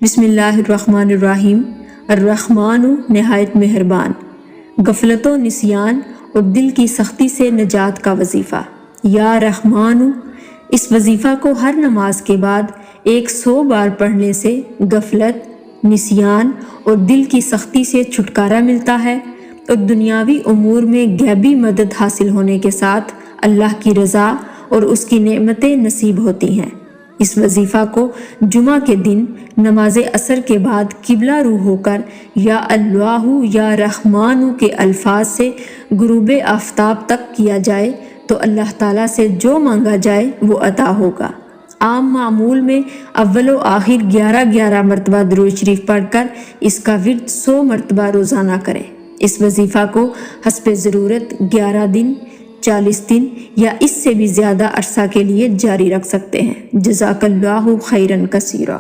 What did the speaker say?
بسم اللہ الرحمن الرحیم۔ الرحمن نہایت مہربان۔ غفلت و نسیان اور دل کی سختی سے نجات کا وظیفہ۔ یا رحمان، اس وظیفہ کو ہر نماز کے بعد 100 بار پڑھنے سے غفلت، نسیان اور دل کی سختی سے چھٹکارا ملتا ہے اور دنیاوی امور میں غیبی مدد حاصل ہونے کے ساتھ اللہ کی رضا اور اس کی نعمتیں نصیب ہوتی ہیں۔ اس وظیفہ کو جمعہ کے دن نماز عصر کے بعد قبلہ رو ہو کر یا اللہ یا رحمان کے الفاظ سے غروب آفتاب تک کیا جائے تو اللہ تعالیٰ سے جو مانگا جائے وہ عطا ہوگا۔ عام معمول میں اول و آخر 11 مرتبہ درود شریف پڑھ کر اس کا ورد 100 مرتبہ روزانہ کریں۔ اس وظیفہ کو حسب ضرورت 11 دن، 40 دن یا اس سے بھی زیادہ عرصہ کے لیے جاری رکھ سکتے ہیں۔ جزاک اللہ خیرا کثیرا۔